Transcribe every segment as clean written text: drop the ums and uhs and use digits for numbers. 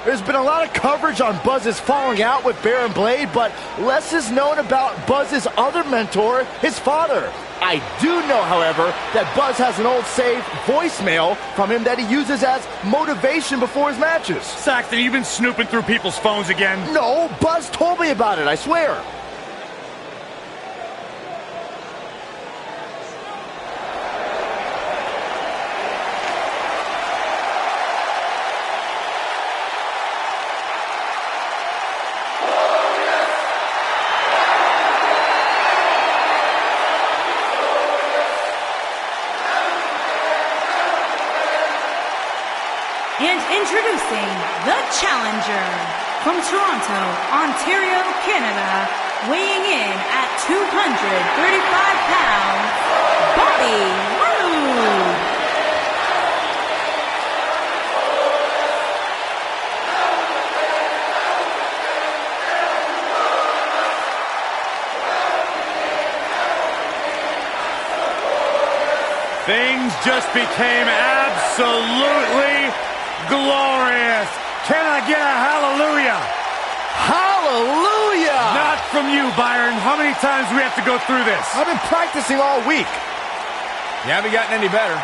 There's been a lot of coverage on Buzz's falling out with Baron Blade, but less is known about Buzz's other mentor, his father. I do know, however, that Buzz has an old saved voicemail from him that he uses as motivation before his matches. Saxton, you've been snooping through people's phones again? No, Buzz told me about it, I swear. And introducing the challenger from Toronto, Ontario, Canada, weighing in at 235 pounds, Bobby Roode. Things just became absolutely glorious. Can I get a hallelujah? Hallelujah! Not from you, Byron. How many times do we have to go through this? I've been practicing all week. You haven't gotten any better.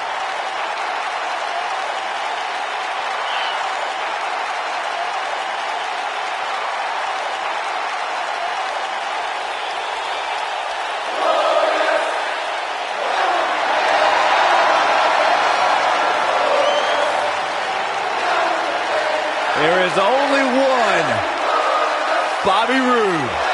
There is only one Bobby Roode.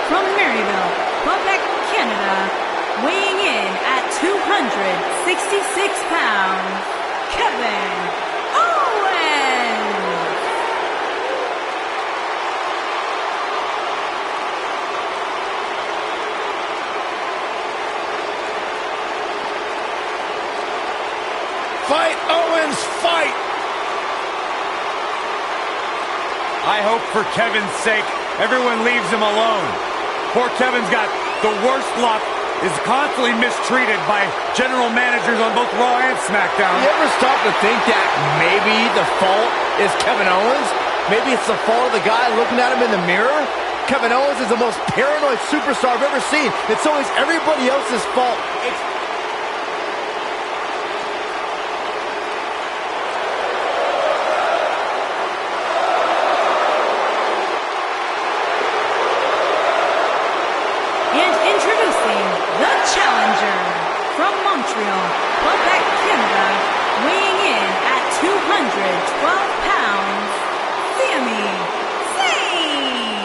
From Maryville, Quebec, Canada, weighing in at 266 pounds, Kevin Owens. Fight, Owens, fight! I hope for Kevin's sake everyone leaves him alone. Poor Kevin's got the worst luck, is constantly mistreated by general managers on both Raw and SmackDown. You ever stop to think that maybe the fault is Kevin Owens? Maybe it's the fault of the guy looking at him in the mirror? Kevin Owens is the most paranoid superstar I've ever seen. It's always everybody else's fault. From Montreal, Quebec, Canada, weighing in at 212 pounds, Sami Zayn.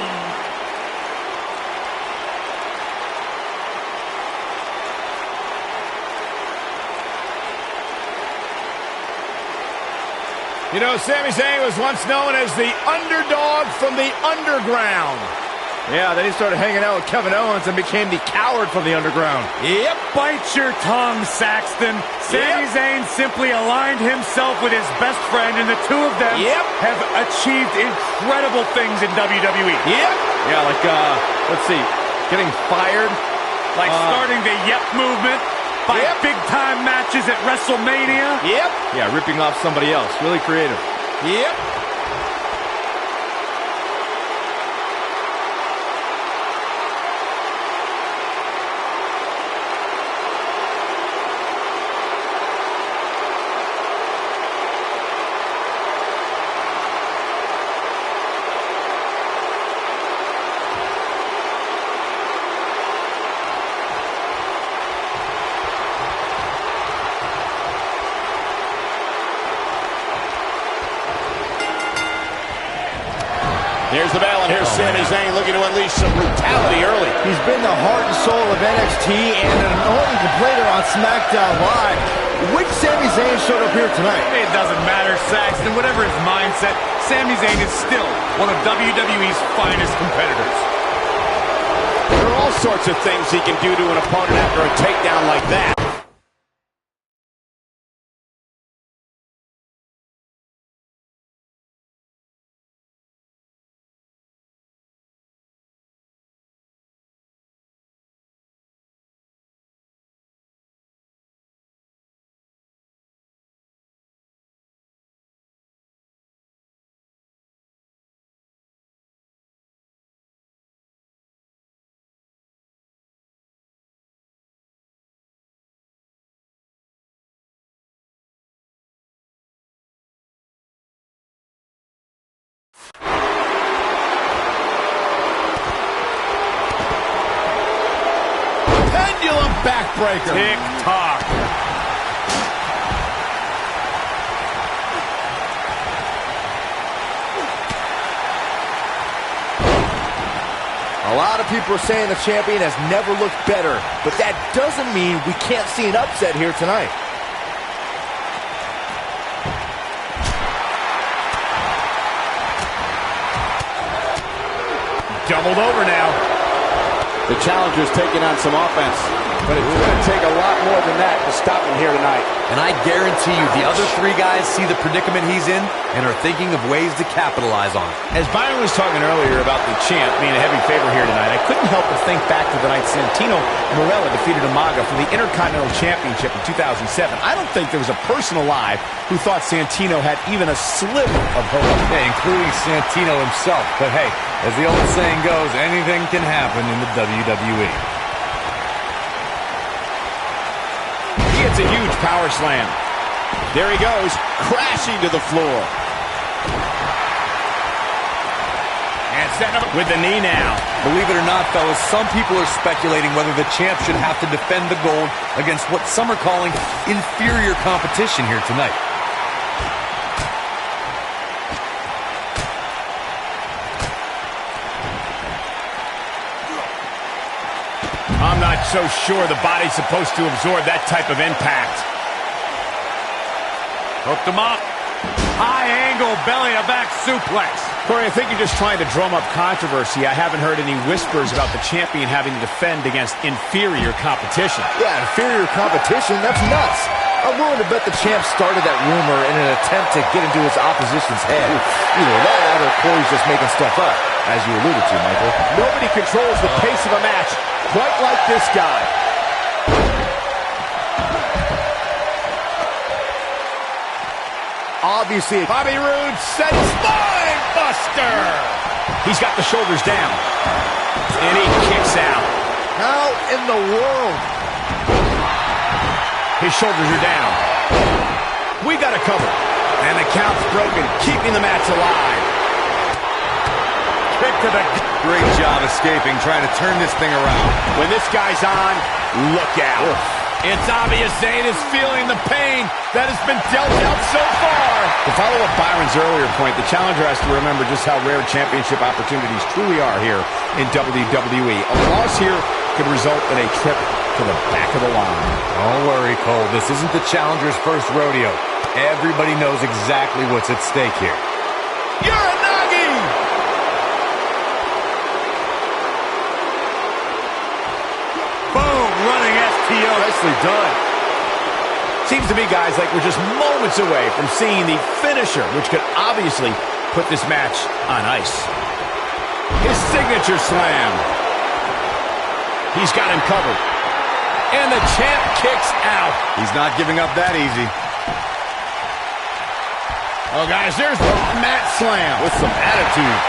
You know, Sami Zayn was once known as the underdog from the underground. Yeah, then he started hanging out with Kevin Owens and became the coward from the underground. Yep, bite your tongue, Saxton. Sami Zayn simply aligned himself with his best friend, and the two of them have achieved incredible things in WWE. Yeah, like, let's see, getting fired. Like starting the Yep movement by big-time matches at WrestleMania. Yeah, ripping off somebody else. Really creative. Here's the bell, and here's Sami Zayn looking to unleash some brutality early. He's been the heart and soul of NXT and an annoying complainer on SmackDown Live. Which Sami Zayn showed up here tonight? It doesn't matter, Saxton. Whatever his mindset, Sami Zayn is still one of WWE's finest competitors. There are all sorts of things he can do to an opponent after a takedown like that. Pendulum backbreaker. Tick-tock. A lot of people are saying the champion has never looked better, but that doesn't mean we can't see an upset here tonight. Doubled over now. The challenger's taking on some offense, but it's going to take a lot more than that to stop him here tonight. And I guarantee you the other three guys see the predicament he's in and are thinking of ways to capitalize on it. As Byron was talking earlier about the champ being a heavy favorite here tonight, I couldn't help but think back to the night Santino Marella defeated Umaga for the Intercontinental Championship in 2007. I don't think there was a person alive who thought Santino had even a sliver of hope. Yeah, including Santino himself. But hey, as the old saying goes, anything can happen in the WWE. He hits a huge power slam. There he goes, crashing to the floor. And setting up with the knee now. Believe it or not, fellas, some people are speculating whether the champ should have to defend the gold against what some are calling inferior competition here tonight. I'm not so sure the body's supposed to absorb that type of impact. Hooked him up. High angle belly-to-back suplex. Corey, I think you're just trying to drum up controversy. I haven't heard any whispers about the champion having to defend against inferior competition. Yeah, inferior competition? That's nuts. I'm willing to bet the champ started that rumor in an attempt to get into his opposition's head. Either that or Corey's just making stuff up, as you alluded to, Michael. Nobody controls the pace of a match quite like this guy. Obviously, Bobby Roode set spine buster. He's got the shoulders down. And he kicks out. how in the world? His shoulders are down. We got it covered. And the count's broken, keeping the match alive. Kick to the... Great job escaping, trying to turn this thing around. When this guy's on, look out. It's obvious Zayn is feeling the pain that has been dealt out so far. To follow up Byron's earlier point, the challenger has to remember just how rare championship opportunities truly are here in WWE. A loss here could result in a trip to the back of the line. Don't worry, Cole. This isn't the challenger's first rodeo. Everybody knows exactly what's at stake here. Uranagi! Boom! Running STO. Nicely done. Seems to me, guys, like we're just moments away from seeing the finisher, which could obviously put this match on ice. His signature slam. He's got him covered. And the champ kicks out. He's not giving up that easy. Oh, guys, there's the mat slam with some attitude.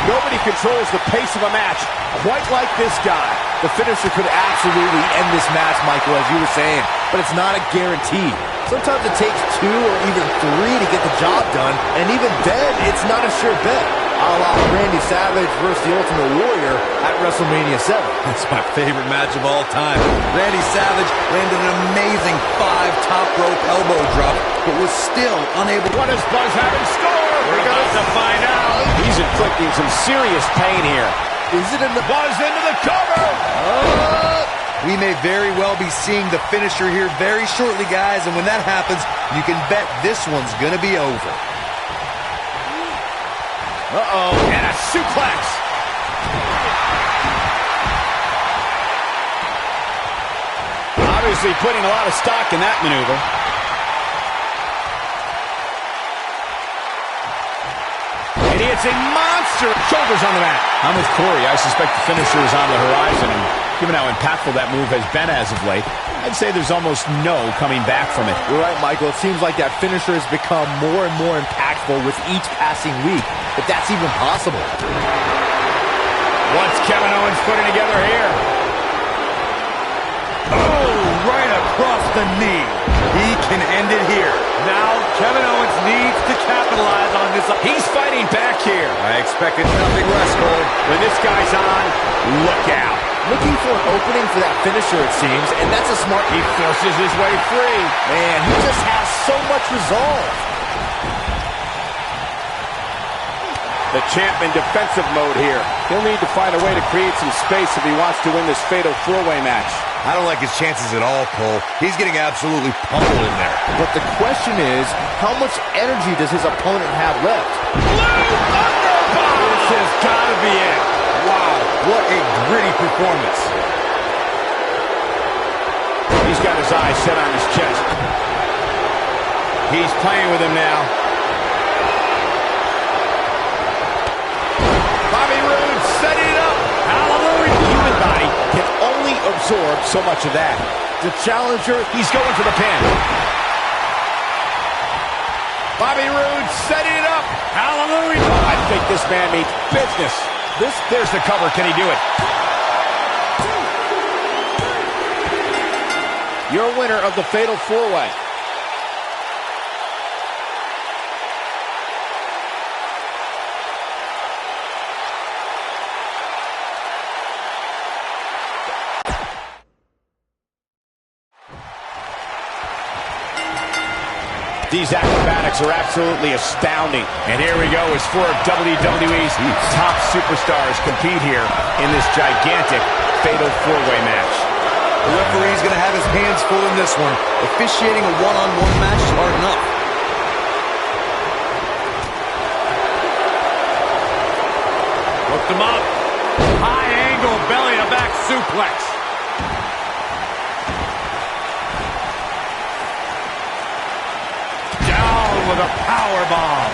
Nobody controls the pace of a match quite like this guy. The finisher could absolutely end this match, Michael, as you were saying, but it's not a guarantee. Sometimes it takes 2 or even 3 to get the job done, and even then, it's not a sure bet. A la Randy Savage versus the Ultimate Warrior at WrestleMania 7. That's my favorite match of all time. Randy Savage landed an amazing 5 top rope elbow drop, but was still unable. What does Buzz have in store? We're about to find out. He's in inflicting some serious pain here. Is it in the... Buzz into the cover! We may very well be seeing the finisher here very shortly, guys, and when that happens, you can bet this one's going to be over. Uh-oh, and a suplex! Obviously putting a lot of stock in that maneuver. And he hits a monster shoulders on the mat. I'm with Corey. I suspect the finisher is on the horizon, and given how impactful that move has been as of late, I'd say there's almost no coming back from it. You're right, Michael. It seems like that finisher has become more and more impactful with each passing week, if that's even possible. What's Kevin Owens putting together here? Oh, right across the knee. He can end it here. Now Kevin Owens needs to capitalize on this. He's fighting back here. I expected nothing less, Cole. When this guy's on, look out. Looking for an opening for that finisher, it seems, and that's a smart... He forces his way free. Man, he just has so much resolve. The champ in defensive mode here. He'll need to find a way to create some space if he wants to win this fatal four-way match. I don't like his chances at all, Cole. He's getting absolutely pummeled in there. But the question is, how much energy does his opponent have left? This has got to be it. Wow, what a gritty performance. He's got his eyes set on his chest. He's playing with him now. Bobby Roode setting it up. Hallelujah. The human body can only absorb so much of that. The challenger, He's going for the pin. Bobby Roode setting it up. Hallelujah. I think this man means business. There's the cover. Can he do it? Your winner of the Fatal 4-Way. These acrobatics are absolutely astounding. And here we go as four of WWE's top superstars compete here in this gigantic Fatal 4-Way match. The referee's going to have his hands full in this one. Officiating a one-on-one match is hard enough. Hooked him up. High angle belly-to-back suplex. Down with a power bomb.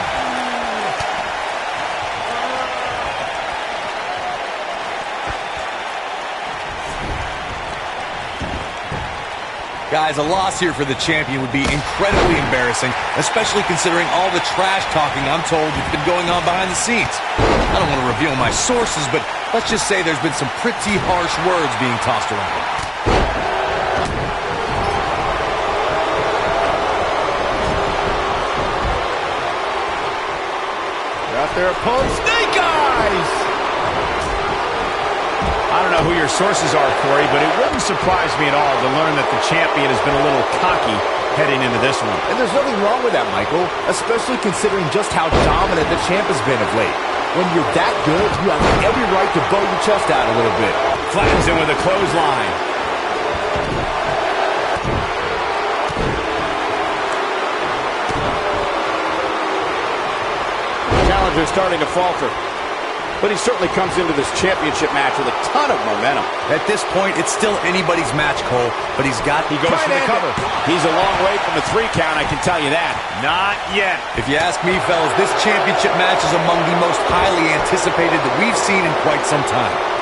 Guys, a loss here for the champion would be incredibly embarrassing, especially considering all the trash talking I'm told has been going on behind the scenes. I don't want to reveal my sources, but let's just say there's been some pretty harsh words being tossed around. got their opponent. Snake Eyes! I don't know who your sources are, Corey, but it wouldn't surprise me at all to learn that the champion has been a little cocky heading into this one. And there's nothing wrong with that, Michael, especially considering just how dominant the champ has been of late. When you're that good, you have every right to bow your chest out a little bit. Flattens him with a clothesline. Challenger starting to falter. But he certainly comes into this championship match with a ton of momentum. At this point, it's still anybody's match, Cole, but he goes for the cover. He's a long way from a 3 count, I can tell you that. Not yet. If you ask me, fellas, this championship match is among the most highly anticipated that we've seen in quite some time.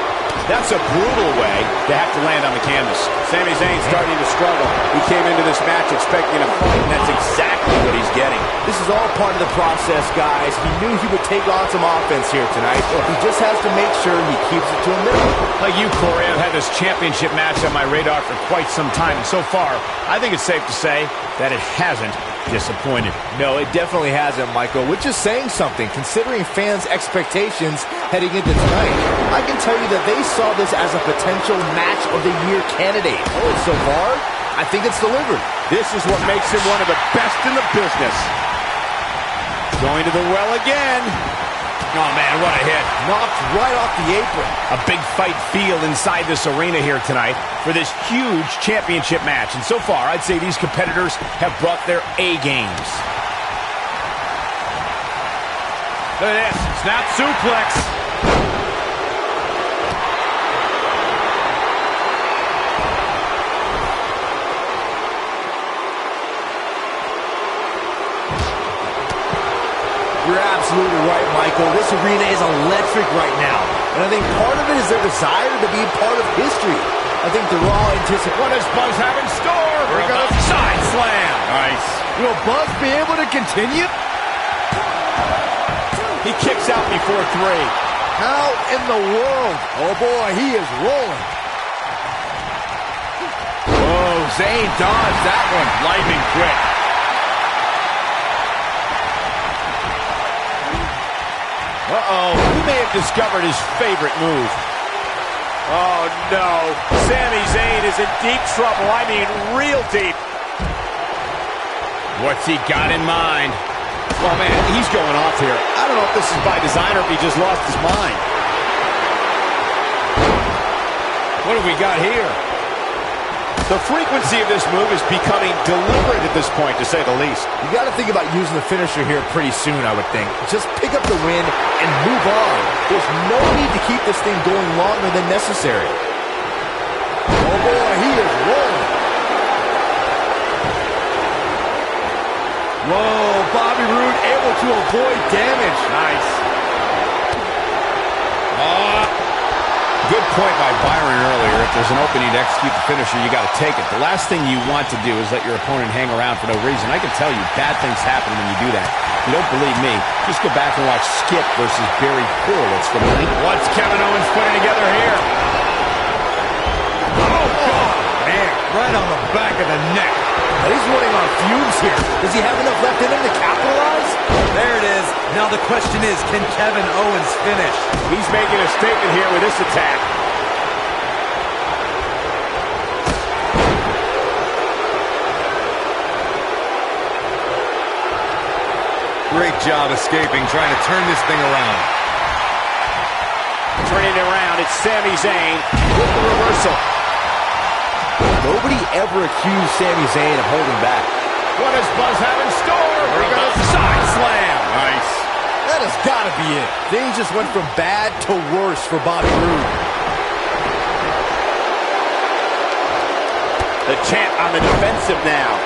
That's a brutal way to have to land on the canvas. Sami Zayn starting to struggle. He came into this match expecting a fight, and that's exactly what he's getting. This is all part of the process, guys. He knew he would take on some offense here tonight. He just has to make sure he keeps it to a minimum. Like you, Corey, I've had this championship match on my radar for quite some time, and so far, I think it's safe to say that it hasn't disappointed. No, it definitely hasn't, Michael, which is saying something, considering fans' expectations heading into tonight. I can tell you that they saw this as a potential match of the year candidate. Oh, so far, I think it's delivered. This is what makes him one of the best in the business. Going to the well again. Oh, man, what a hit. Knocked right off the apron. A big fight feel inside this arena here tonight for this huge championship match. And so far, I'd say these competitors have brought their A games. Look at this. Snap suplex. You're absolutely right, Michael. This arena is electric right now. And I think part of it is their desire to be part of history. I think they're all anticipating. What does Buzz have in store? We're going to side slam. Nice. Will Buzz be able to continue? He kicks out before 3. How in the world? Oh, boy, he is rolling. Oh, Zayn dodged that one. Lightning quick. Uh-oh, he may have discovered his favorite move. Oh, no. Sami Zayn is in deep trouble. I mean, real deep. What's he got in mind? Oh, man, he's going off here. I don't know if this is by design or if he just lost his mind. What have we got here? The frequency of this move is becoming deliberate at this point, to say the least. You got to think about using the finisher here pretty soon, I would think. Just pick up the win and move on. There's no need to keep this thing going longer than necessary. Oh, boy, he is rolling. Whoa, Bobby Roode able to avoid damage. Nice. Good point by Byron earlier. If there's an opening to execute the finisher, you got to take it. The last thing you want to do is let your opponent hang around for no reason. I can tell you, bad things happen when you do that. If you don't believe me, just go back and watch Skip versus Barry Horowitz from the league. What's Kevin Owens putting together here? Oh, God. Man, right on the back of the neck. He's running on fumes here. Does he have enough left in him to capitalize? There it is. Now the question is, can Kevin Owens finish? He's making a statement here with this attack. Great job escaping, trying to turn this thing around. Turning it around, it's Sami Zayn with the reversal. Nobody ever accused Sami Zayn of holding back. What does Buzz have in store? We're going to side slam. Nice. That has got to be it. Things just went from bad to worse for Bobby Roode. The champ on the defensive now.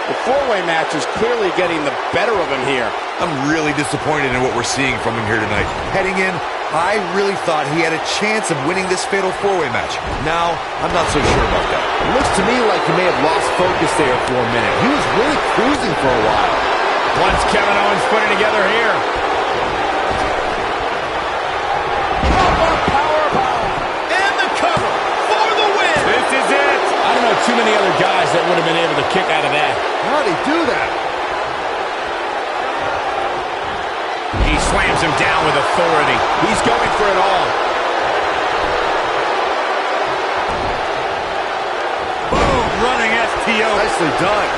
The four-way match is clearly getting the better of him here. I'm really disappointed in what we're seeing from him here tonight. Heading in, I really thought he had a chance of winning this fatal four-way match. Now, I'm not so sure about that. It looks to me like he may have lost focus there for a minute. He was really cruising for a while. What's Kevin Owens putting together here? And the cover for the win. This is it. I don't know too many other guys that would have been able to kick out of that. How'd he do that? He slams him down with authority. He's going for it all. Boom, running STO. Nicely done.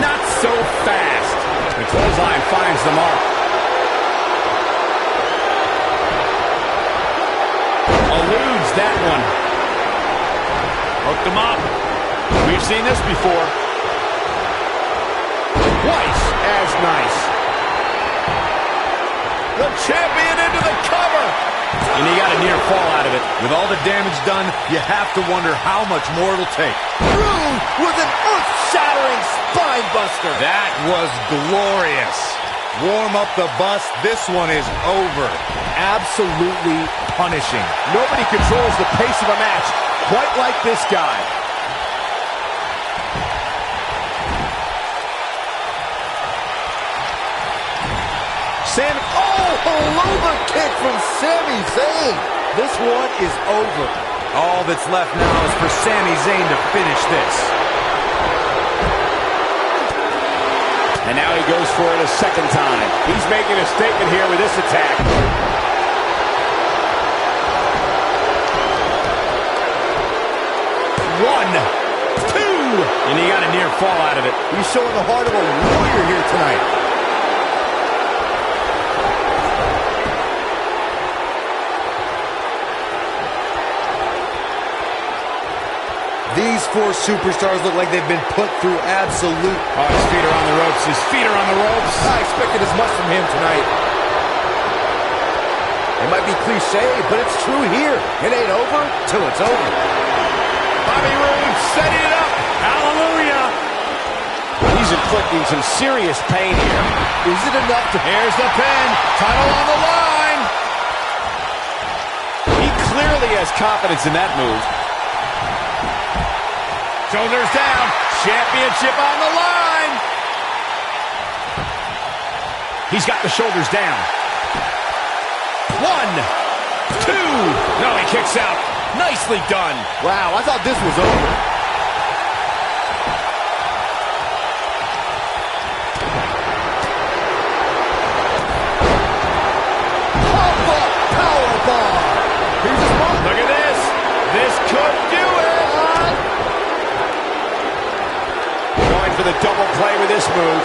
Not so fast. The clothesline finds the mark. Eludes that one. Hooked him up. We've seen this before. Twice as nice. The champion into the cover. And he got a near fall out of it. With all the damage done, you have to wonder how much more it'll take. Roode with an earth-shattering spine buster. That was glorious. Warm up the bus. This one is over. Absolutely punishing. Nobody controls the pace of a match quite like this guy. Sami, helluva kick from Sami Zayn. This one is over. All that's left now is for Sami Zayn to finish this. And now he goes for it a second time. He's making a statement here with this attack. One, two. And he got a near fall out of it. He's showing the heart of a warrior here tonight. These four superstars look like they've been put through absolute... Oh, his feet are on the ropes. His feet are on the ropes. I expected as much from him tonight. It might be cliche, but it's true here. It ain't over till it's over. Bobby Roode setting it up. Hallelujah. He's inflicting some serious pain here. Is it enough to... Here's the pin. Title on the line. He clearly has confidence in that move. Shoulders down. Championship on the line. He's got the shoulders down. 1, 2. No, he kicks out. Nicely done. Wow, I thought this was over. Pop-up powerbomb. Here's his bump. Look at this. This could do it. Going for the double play with this move.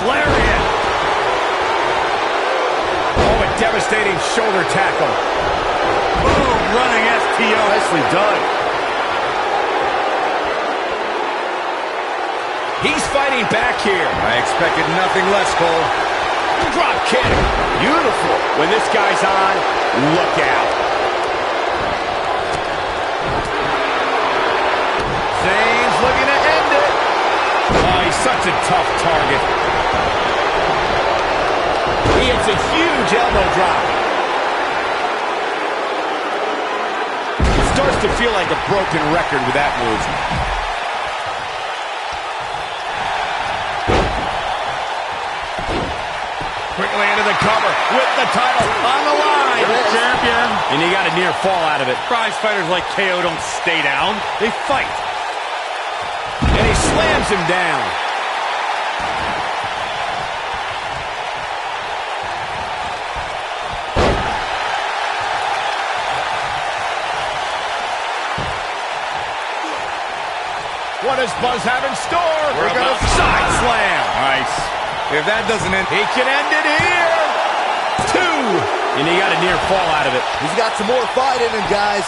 Lariat. Oh, a devastating shoulder tackle. Boom, running STO. Nicely done. He's fighting back here. I expected nothing less, Cole. Drop kick. Beautiful. When this guy's on, look out. Zayn's looking to end it. Oh, he's such a tough target. He hits a huge elbow drop. It starts to feel like a broken record with that move. Quickly into the cover with the title on the line. Champion. And he got a near fall out of it. Prize fighters like KO don't stay down. They fight. And he slams him down. What does Buzz have in store? We're going to side slam. Nice. If that doesn't end... He can end it here. 2. And he got a near fall out of it. He's got some more fight in him, guys.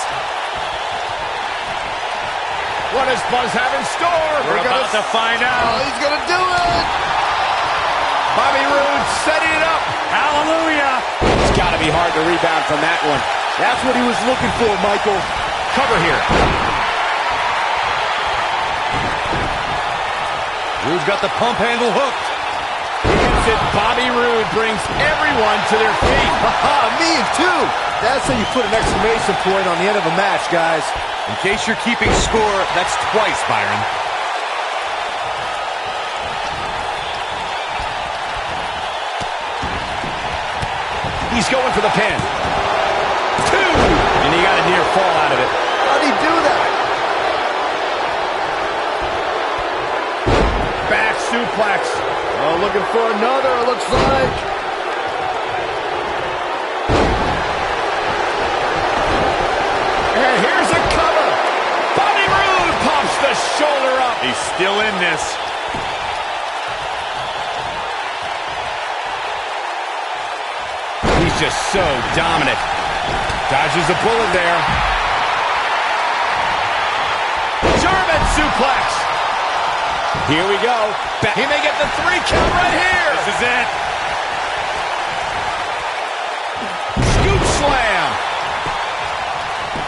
What does Buzz have in store? We're about to find out. Oh, he's going to do it. Bobby Roode setting it up. Hallelujah. It's got to be hard to rebound from that one. That's what he was looking for, Michael. Cover here. Roode's got the pump handle hooked. Bobby Roode brings everyone to their feet. Me too. That's how you put an exclamation point on the end of a match, guys. In case you're keeping score, that's twice, Byron. He's going for the pin. 2. And he got a near fall out of it. How'd he do that? Back suplex. Oh, looking for another, it looks like. And here's a cover. Bobby Roode pops the shoulder up. He's still in this. He's just so dominant. Dodges a bullet there. German suplex. Here we go. He may get the 3 count right here. This is it. Scoop slam.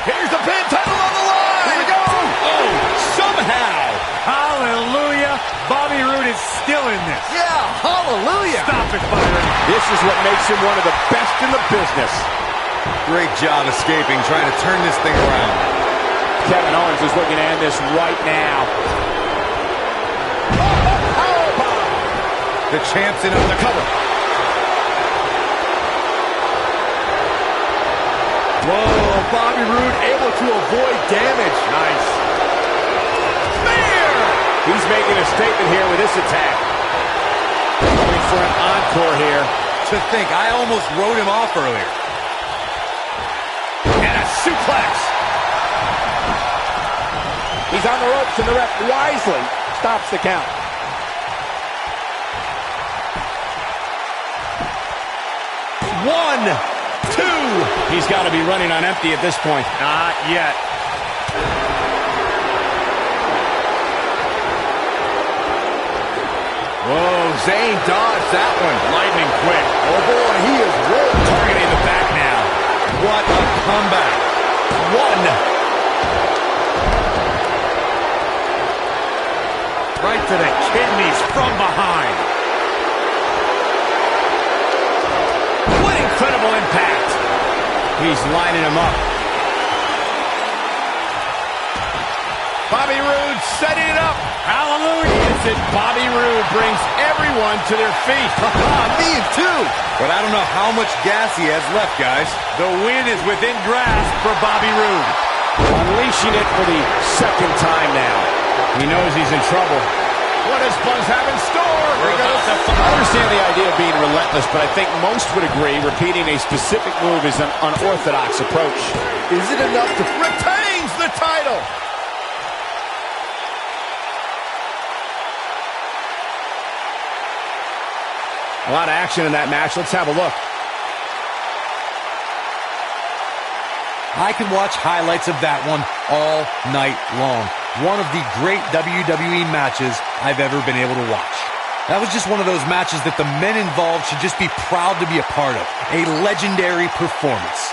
Here's the pin, title on the line. Here we go. Oh, somehow. Hallelujah. Bobby Roode is still in this. Yeah, hallelujah. Stop it, Byron. This is what makes him one of the best in the business. Great job escaping, trying to turn this thing around. Kevin Owens is looking to end this right now. The champ's in on the cover. Whoa, Bobby Roode able to avoid damage. Nice. Spear! He's making a statement here with this attack. Going for an encore here. To think, I almost wrote him off earlier. And a suplex. He's on the ropes, and the ref wisely stops the count. One, two. He's got to be running on empty at this point. Not yet. Whoa, Zayn dodged that one. Lightning quick. Oh boy, he is rolling. Targeting the back now. What a comeback. One. Right to the kidneys from behind. What incredible impact. He's lining him up. Bobby Roode setting it up. Hallelujah. It's it. Bobby Roode brings everyone to their feet. Me too. But I don't know how much gas he has left, guys. The win is within grasp for Bobby Roode. Unleashing it for the second time now. He knows he's in trouble. What does Buzz have in store? I understand the idea of being relentless, but I think most would agree repeating a specific move is an unorthodox approach. Is it enough to retains the title? A lot of action in that match. Let's have a look. I can watch highlights of that one all night long. One of the great WWE matches I've ever been able to watch. That was just one of those matches that the men involved should just be proud to be a part of. A legendary performance.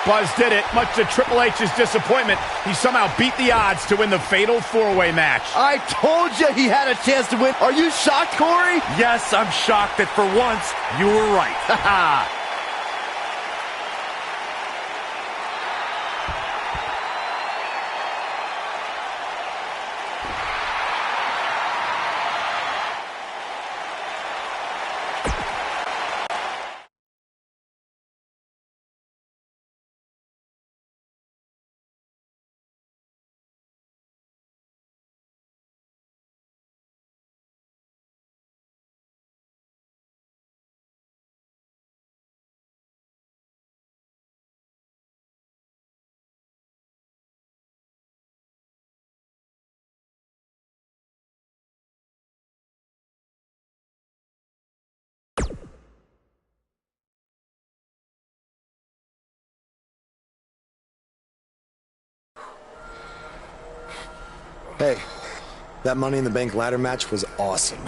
Buzz did it, much to Triple H's disappointment. He somehow beat the odds to win the fatal four-way match. I told you he had a chance to win. Are you shocked, Corey? Yes, I'm shocked that for once you were right. Hey, that Money in the Bank ladder match was awesome.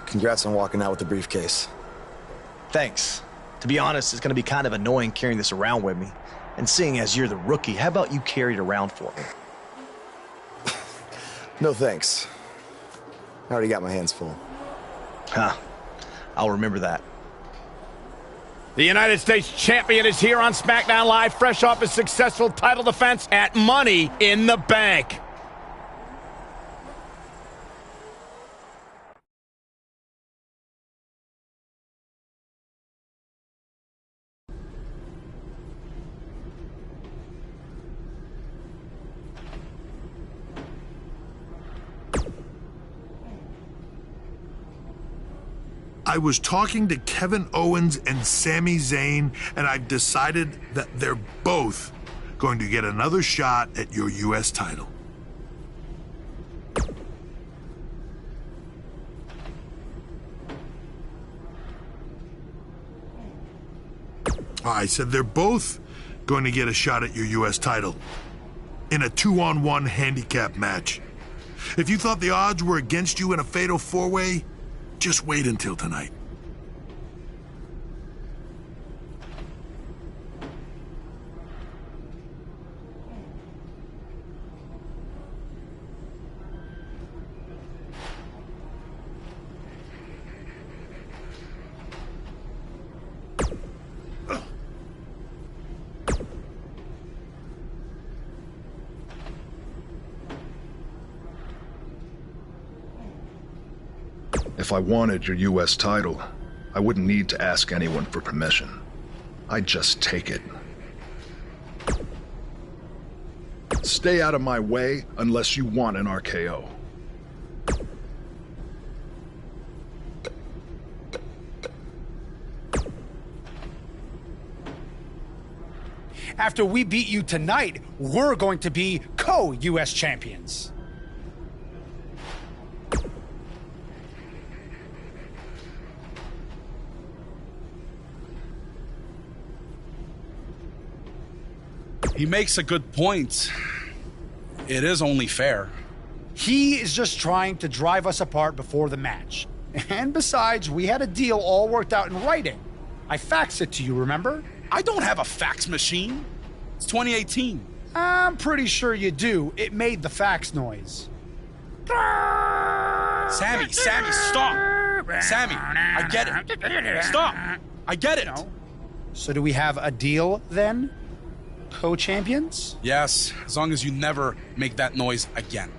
Congrats on walking out with the briefcase. Thanks. To be honest, it's going to be kind of annoying carrying this around with me. And seeing as you're the rookie, how about you carry it around for me? No thanks. I already got my hands full. Huh. I'll remember that. The United States champion is here on SmackDown Live, fresh off his successful title defense at Money in the Bank. I was talking to Kevin Owens and Sami Zayn, and I've decided that they're both going to get another shot at your U.S. title. I said they're both going to get a shot at your U.S. title in a 2-on-1 handicap match. If you thought the odds were against you in a fatal four-way, just wait until tonight. If I wanted your U.S. title, I wouldn't need to ask anyone for permission. I'd just take it. Stay out of my way unless you want an RKO. after we beat you tonight, we're going to be co-U.S. champions. He makes a good point. It is only fair. He is just trying to drive us apart before the match. And besides, we had a deal all worked out in writing. I faxed it to you, remember? I don't have a fax machine. It's 2018. I'm pretty sure you do. It made the fax noise. Sammy, stop! Sammy, I get it. Stop! I get it. So do we have a deal then? Co-champions? Yes, as long as you never make that noise again.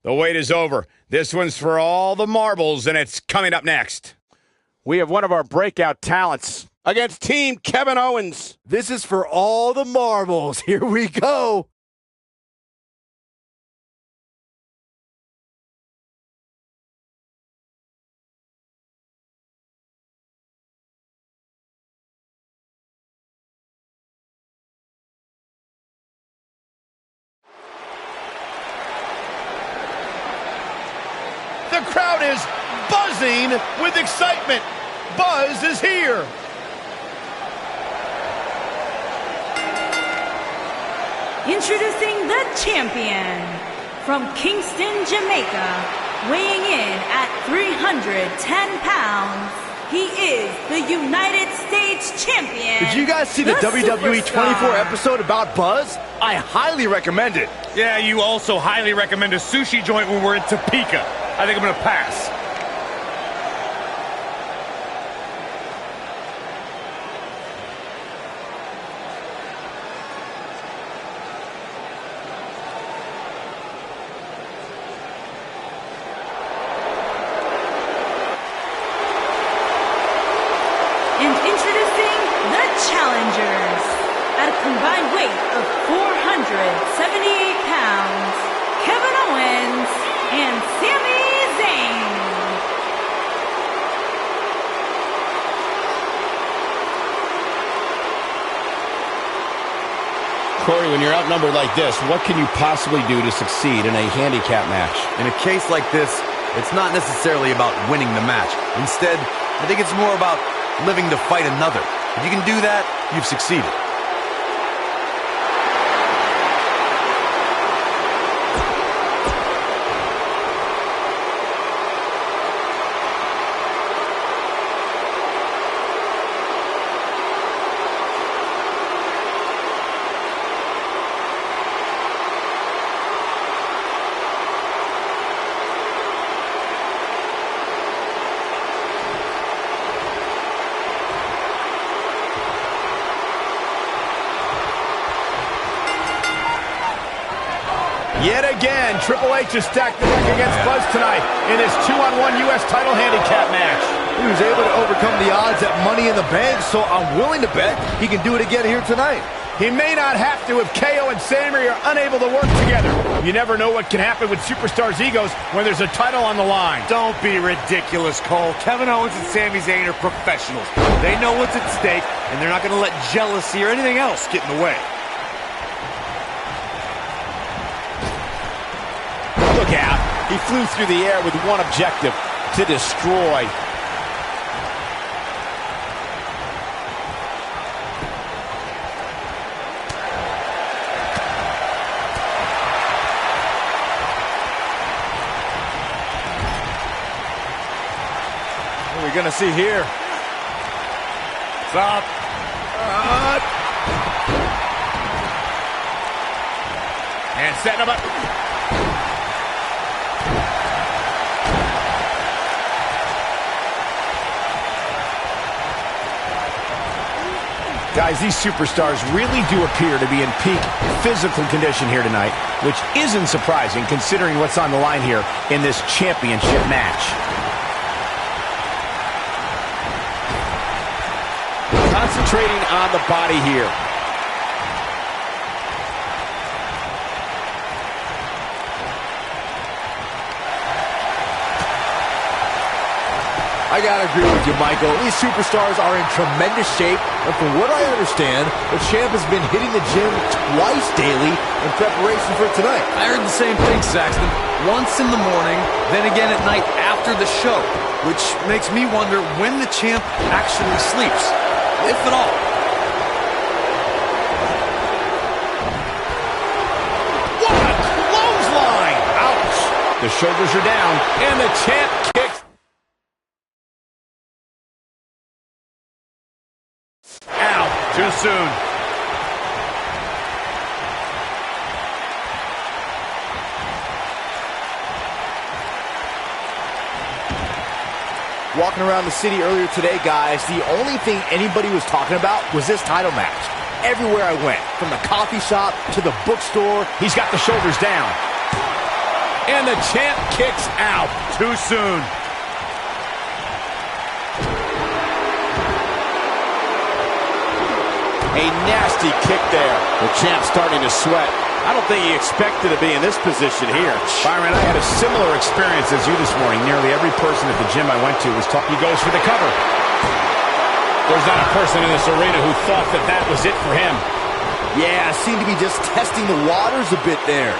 The wait is over. This one's for all the marbles, and it's coming up next. We have one of our breakout talents against Team Kevin Owens. This is for all the marbles. Here we go. The crowd is buzzing with excitement. Buzz is here. Introducing the champion from Kingston, Jamaica, weighing in at 310 pounds. He is the United States champion. Did you guys see the WWE superstar. 24 episode about Buzz? I highly recommend it. Yeah, you also highly recommend a sushi joint when we're in Topeka. I think I'm going to pass. And introducing the challengers at a combined weight of 478 pounds, Kevin Owens and Sami Zayn. Corey, when you're outnumbered like this, what can you possibly do to succeed in a handicap match? In a case like this, it's not necessarily about winning the match. Instead, I think it's more about living to fight another. If you can do that, you've succeeded. Yet again, Triple H has stacked the deck against Buzz tonight in his 2-on-1 U.S. title handicap match. He was able to overcome the odds at Money in the Bank, so I'm willing to bet he can do it again here tonight. He may not have to if KO and Sami are unable to work together. You never know what can happen with superstars' egos when there's a title on the line. Don't be ridiculous, Cole. Kevin Owens and Sami Zayn are professionals. They know what's at stake, and they're not going to let jealousy or anything else get in the way. Look out. He flew through the air with one objective, to destroy. What are we going to see here? Stop. And setting him up. Guys, these superstars really do appear to be in peak physical condition here tonight, which isn't surprising considering what's on the line here in this championship match. Concentrating on the body here. I gotta agree with you, Michael. These superstars are in tremendous shape, and from what I understand, the champ has been hitting the gym twice daily in preparation for tonight. I heard the same thing, Saxton. Once in the morning, then again at night after the show, which makes me wonder when the champ actually sleeps, if at all. What a clothesline! Ouch! The shoulders are down, and the champ kicks. Ow, too soon. Walking around the city earlier today, guys, the only thing anybody was talking about was this title match. Everywhere I went, from the coffee shop to the bookstore, He's got the shoulders down. And the champ kicks out. Too soon. A nasty kick there. The champ's starting to sweat. I don't think he expected to be in this position here. Byron, I had a similar experience as you this morning. Nearly every person at the gym I went to was talking. He goes for the cover. There's not a person in this arena who thought that that was it for him. Yeah, seemed to be just testing the waters a bit there.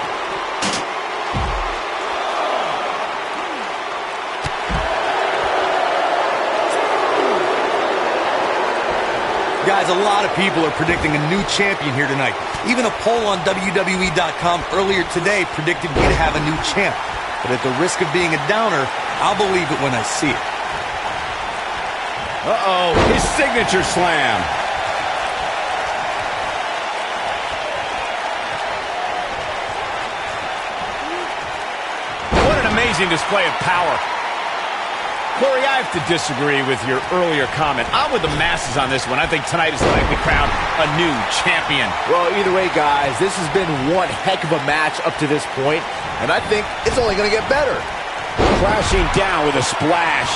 Guys, a lot of people are predicting a new champion here tonight. Even a poll on WWE.com earlier today predicted we'd have a new champ. But at the risk of being a downer, I'll believe it when I see it. Uh-oh, his signature slam. What an amazing display of power. Corey, I have to disagree with your earlier comment. I'm with the masses on this one. I think tonight is likely crowned a new champion. Well, either way, guys, this has been one heck of a match up to this point, and I think it's only going to get better. Crashing down with a splash.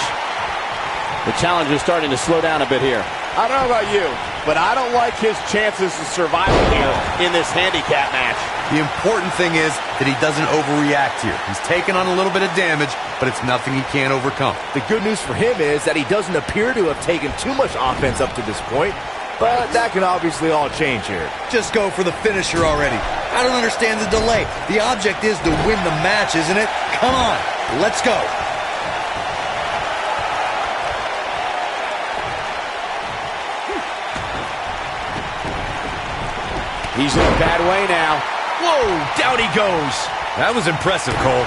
The challenger's starting to slow down a bit here. I don't know about you, but I don't like his chances of survival here in this handicap match. The important thing is that he doesn't overreact here. He's taken on a little bit of damage, but it's nothing he can't overcome. The good news for him is that he doesn't appear to have taken too much offense up to this point, but that can obviously all change here. Just go for the finisher already. I don't understand the delay. The object is to win the match, isn't it? Come on, let's go. He's in a bad way now. Whoa, down he goes. That was impressive, Cole.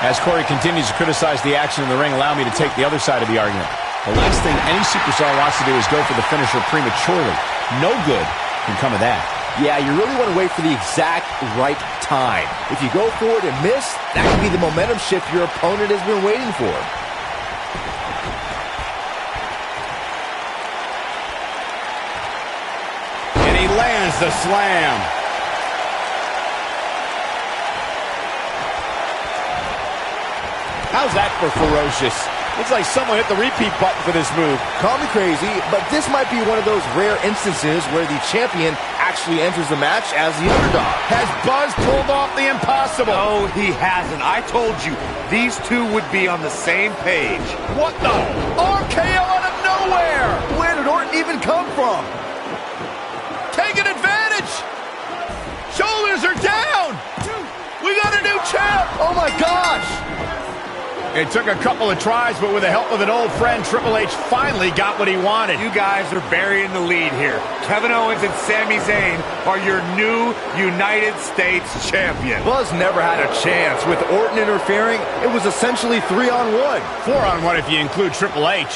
As Corey continues to criticize the action in the ring, allow me to take the other side of the argument. The last thing any superstar wants to do is go for the finisher prematurely. No good can come of that. Yeah, you really want to wait for the exact right time. If you go for it and miss, that could be the momentum shift your opponent has been waiting for. And he lands the slam. How's that for ferocious? Looks like someone hit the repeat button for this move. Call me crazy, but this might be one of those rare instances where the champion actually enters the match as the underdog. Has Buzz pulled off the impossible? No, he hasn't. I told you, these two would be on the same page. What the? RKO out of nowhere! Where did Orton even come from? Taking advantage! Shoulders are down! We got a new champ! Oh my gosh! It took a couple of tries, but with the help of an old friend, Triple H finally got what he wanted. You guys are burying the lead here. Kevin Owens and Sami Zayn are your new United States champion. Buzz never had a chance. With Orton interfering, it was essentially 3-on-1. 4-on-1 if you include Triple H.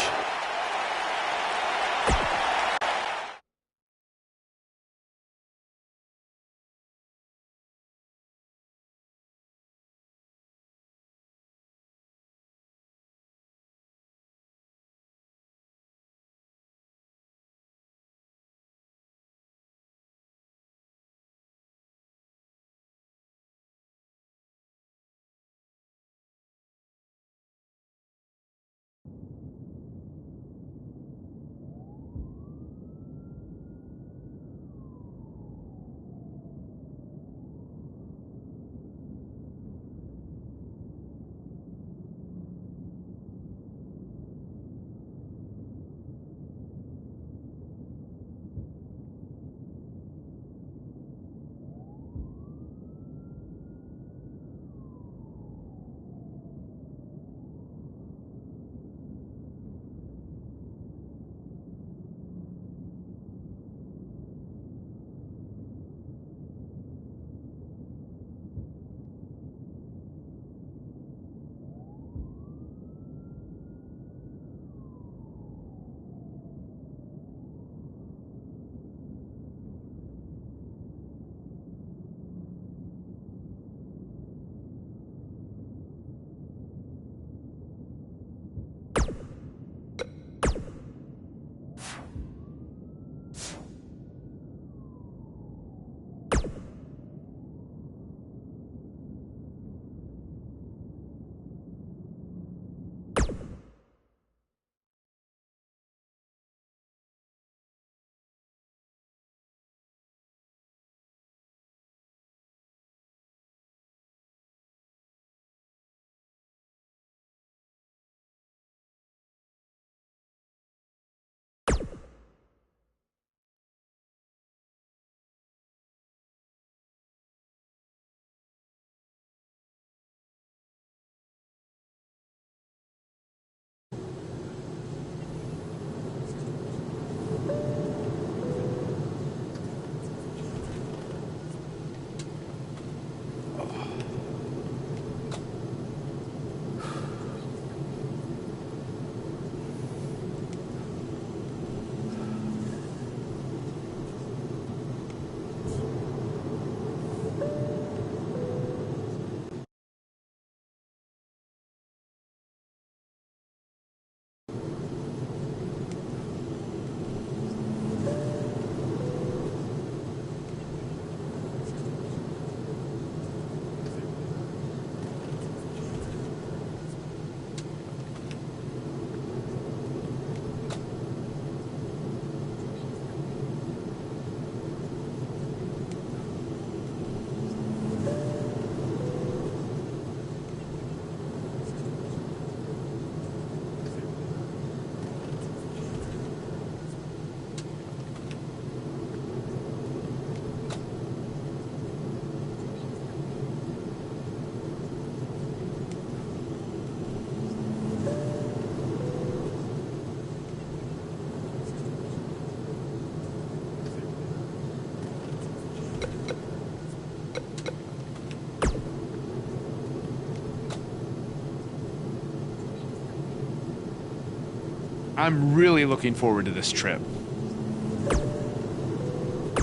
I'm really looking forward to this trip.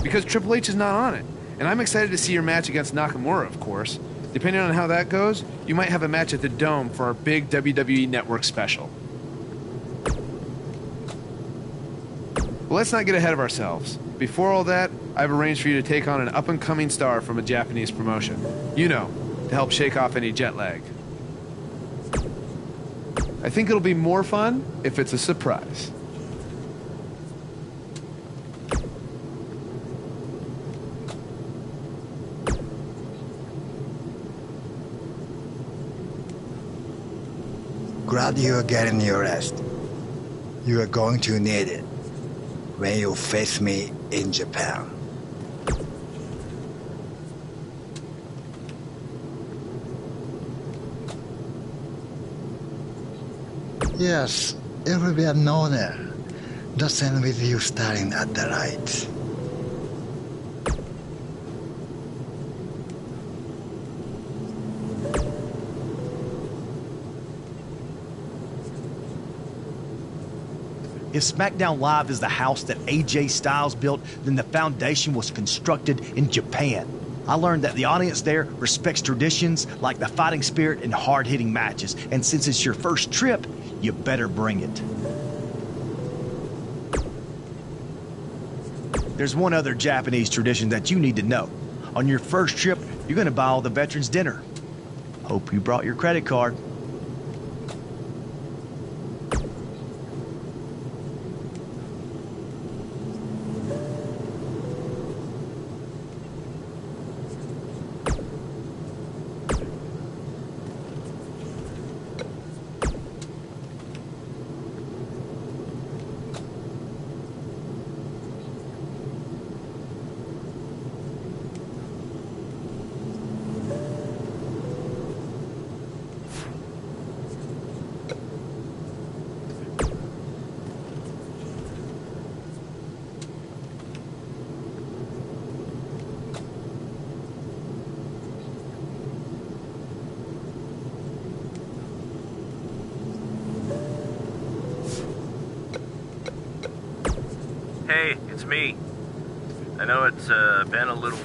Because Triple H is not on it. And I'm excited to see your match against Nakamura, of course. Depending on how that goes, you might have a match at the Dome for our big WWE Network special. But let's not get ahead of ourselves. Before all that, I've arranged for you to take on an up-and-coming star from a Japanese promotion. You know, to help shake off any jet lag. I think it'll be more fun if it's a surprise. Glad you are getting your rest. You are going to need it when you face me in Japan. Yes, it will be an honor. Just end with you starting at the lights. If SmackDown Live is the house that AJ Styles built, then the foundation was constructed in Japan. I learned that the audience there respects traditions like the fighting spirit and hard-hitting matches. And since it's your first trip, you better bring it. There's one other Japanese tradition that you need to know. On your first trip, you're going to buy all the veterans dinner. Hope you brought your credit card. Hey, it's me. I know it's been a little...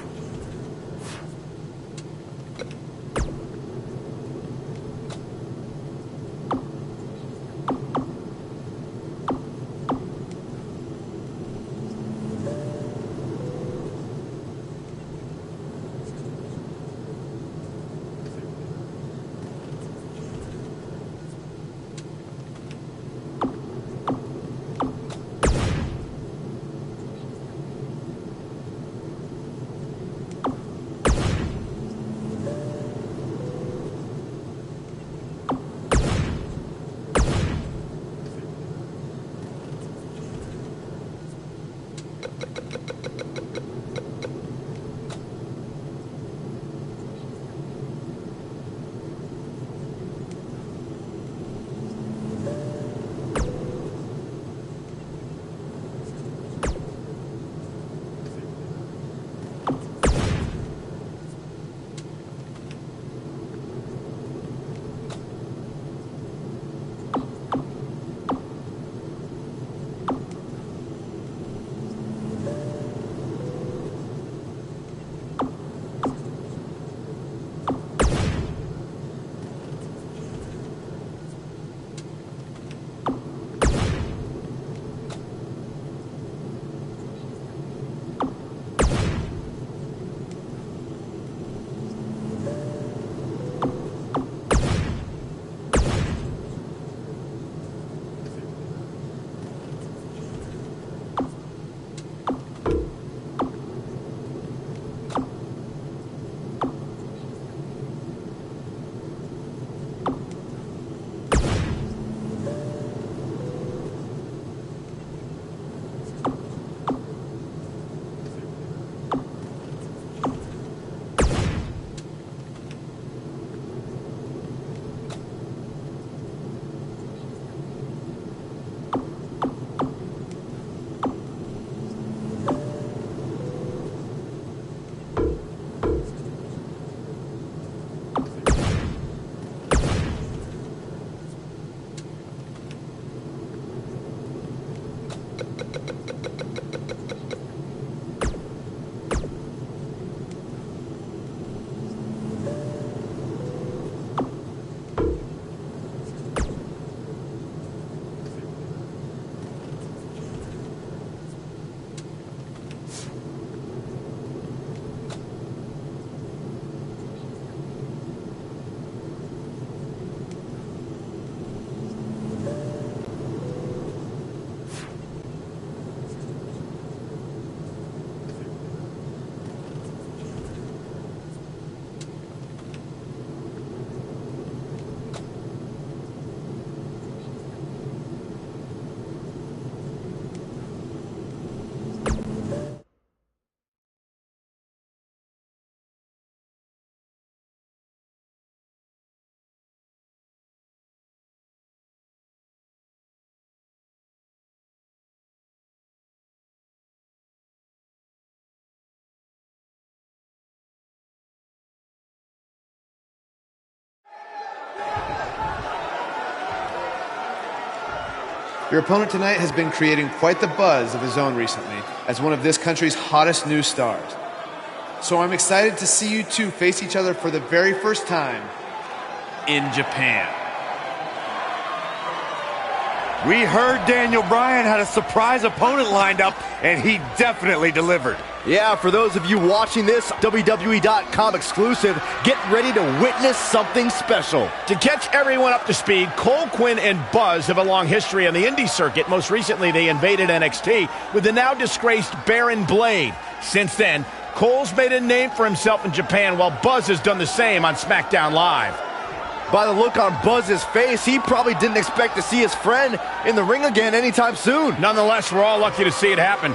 Your opponent tonight has been creating quite the buzz of his own recently as one of this country's hottest new stars. So I'm excited to see you two face each other for the very first time in Japan. We heard Daniel Bryan had a surprise opponent lined up, and he definitely delivered. Yeah, for those of you watching this WWE.com exclusive, get ready to witness something special. To catch everyone up to speed, Cole, Quinn, and Buzz have a long history on the indie circuit. Most recently, they invaded NXT with the now disgraced Baron Blade. Since then, Cole's made a name for himself in Japan, while Buzz has done the same on SmackDown Live. By the look on Buzz's face, he probably didn't expect to see his friend in the ring again anytime soon. Nonetheless, we're all lucky to see it happen.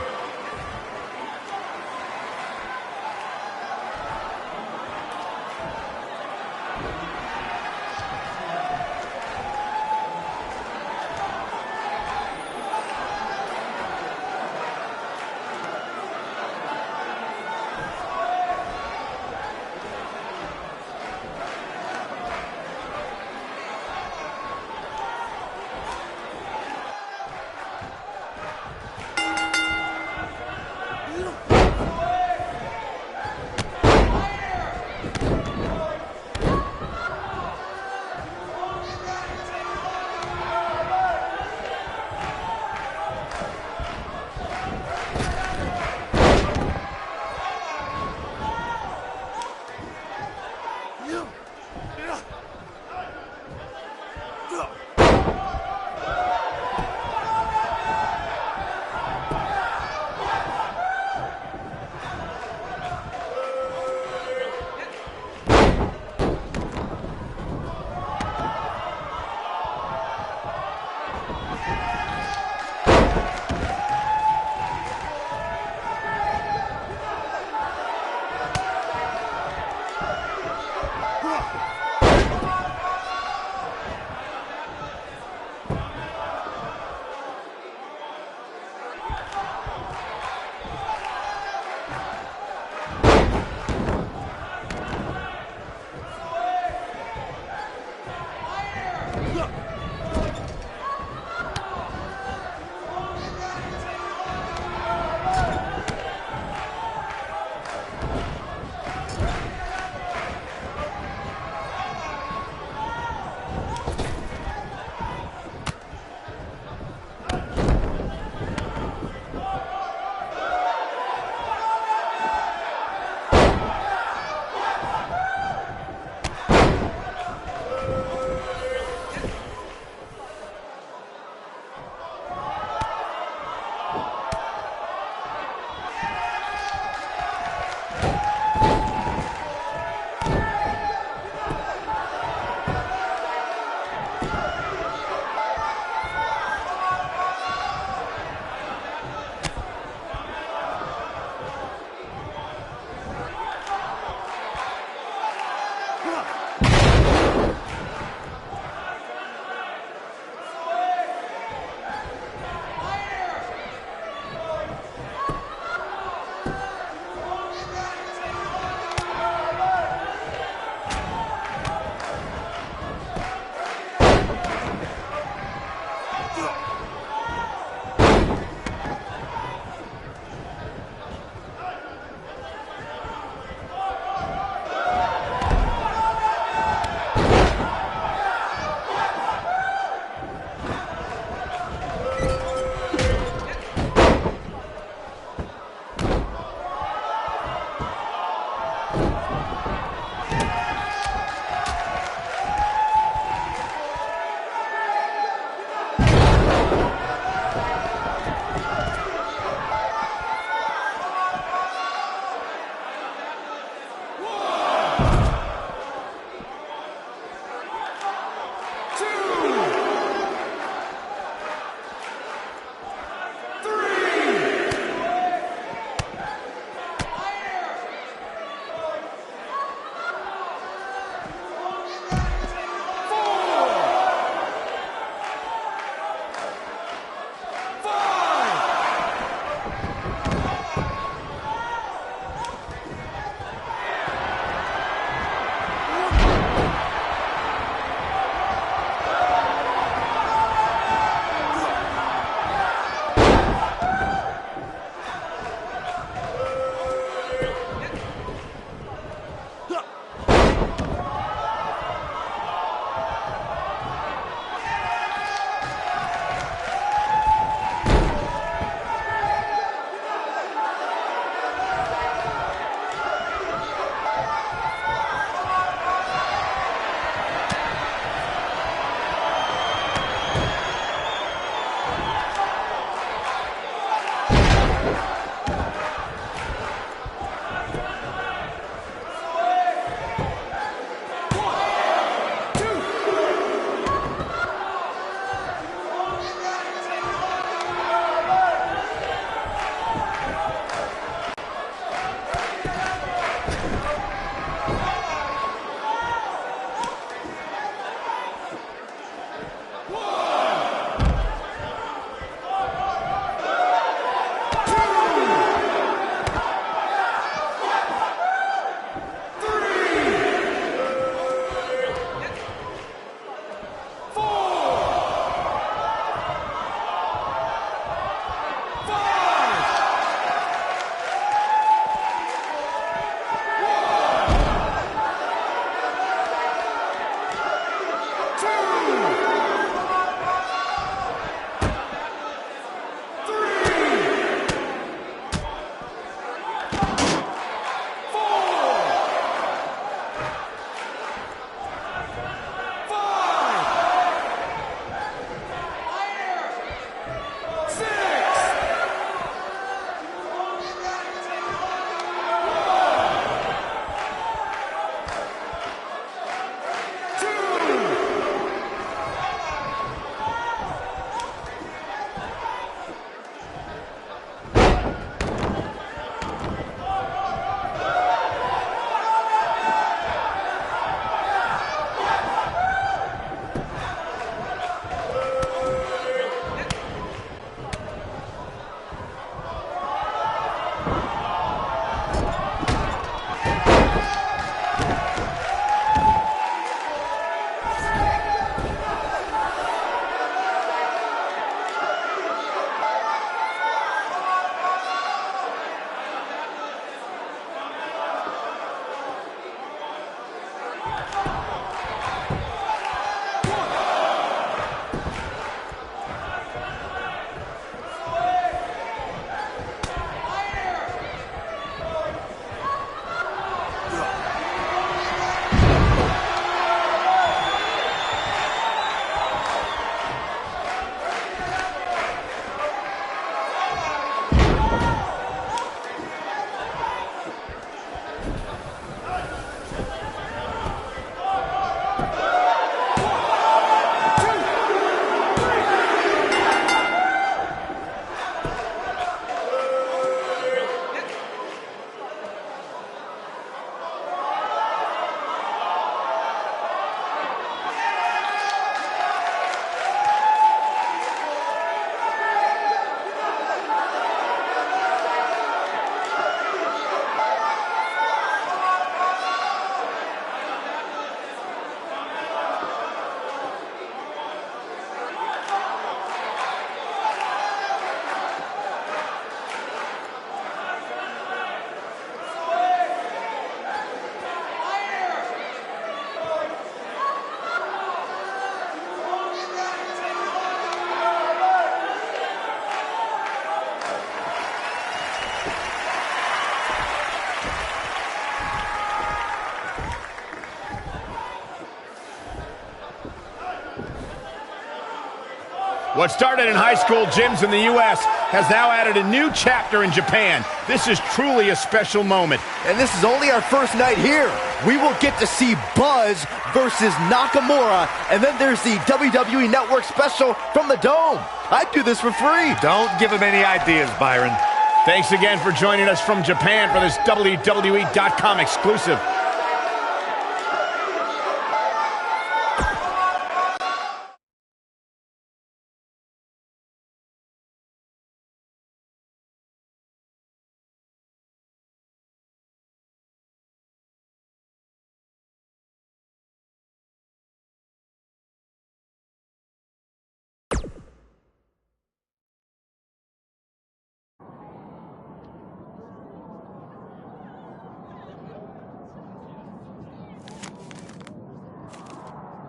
What started in high school gyms in the U.S. has now added a new chapter in Japan. This is truly a special moment. And this is only our first night here. We will get to see Buzz versus Nakamura, and then there's the WWE Network special from the Dome. I'd do this for free. Don't give him any ideas, Byron. Thanks again for joining us from Japan for this WWE.com exclusive.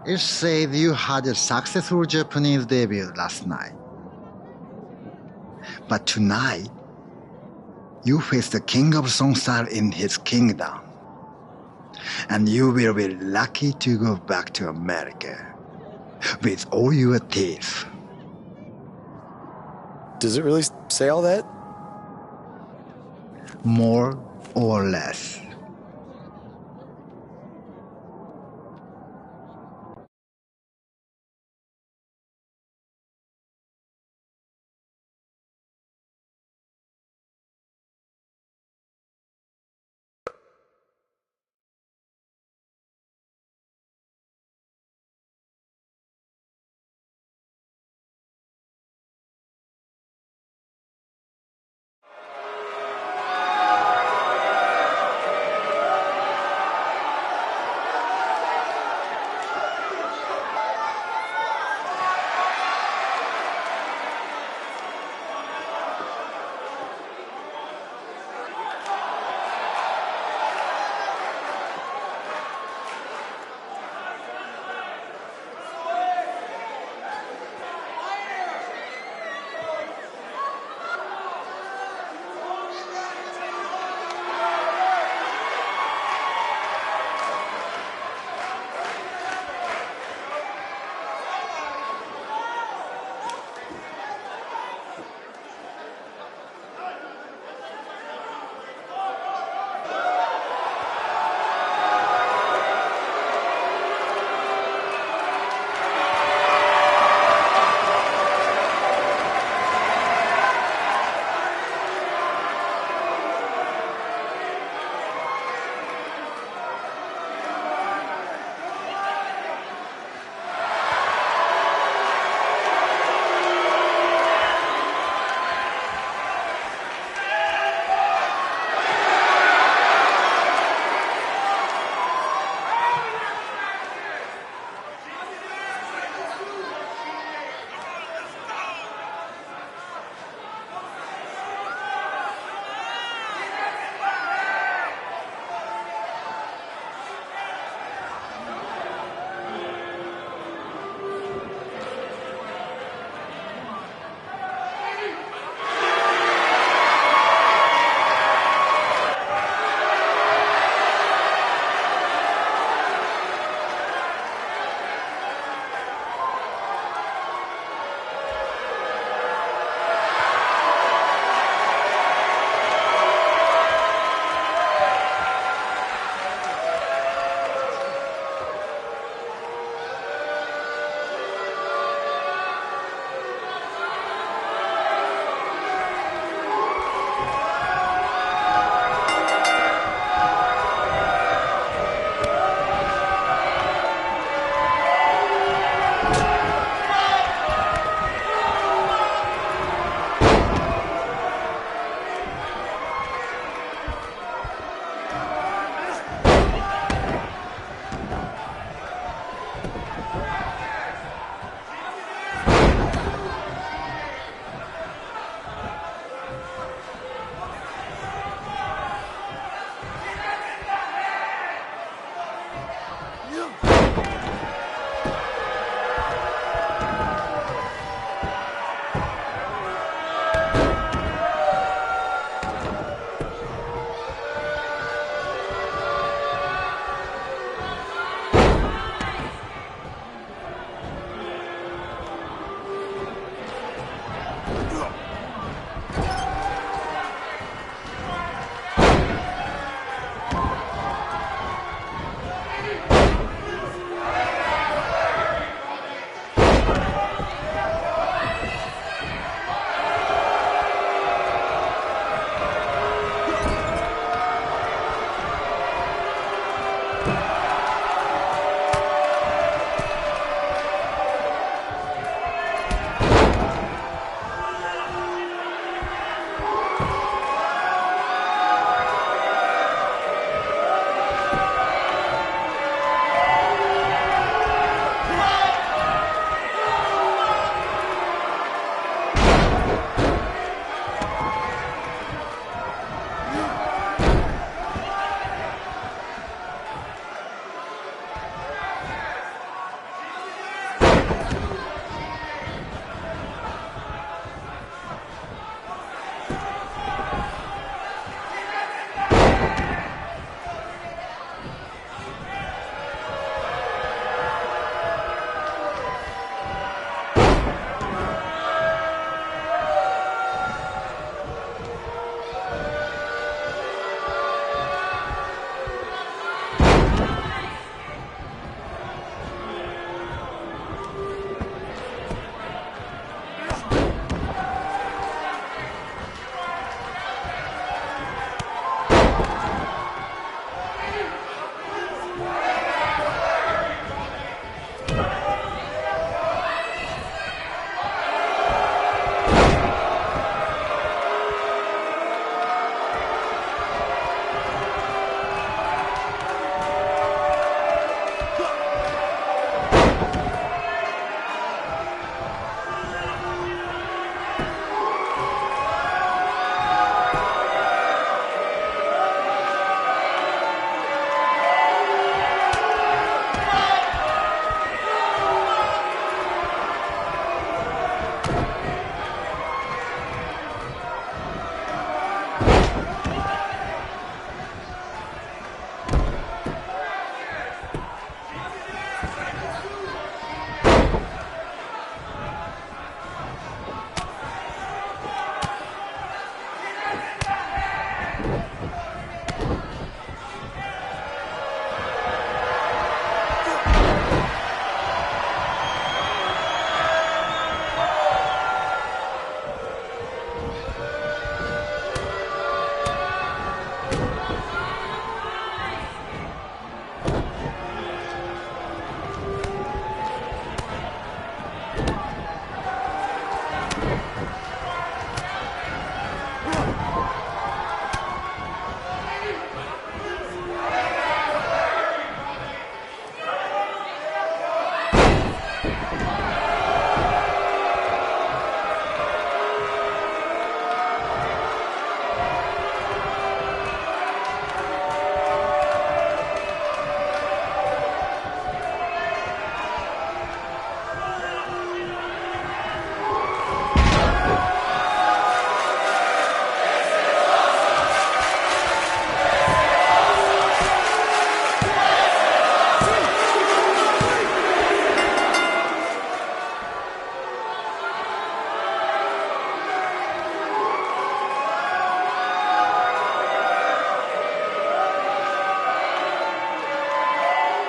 It said you had a successful Japanese debut last night. But tonight, you face the king of Songstyle in his kingdom. And you will be lucky to go back to America with all your teeth. Does it really say all that? More or less.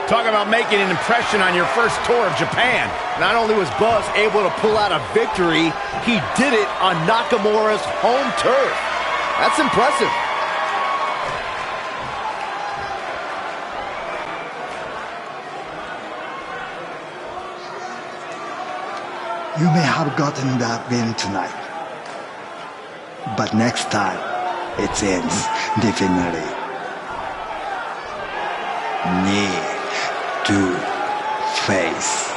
Talk about making an impression on your first tour of Japan. Not only was Buzz able to pull out a victory, he did it on Nakamura's home turf. That's impressive. You may have gotten that win tonight, but next time it ends differently. Knee to face.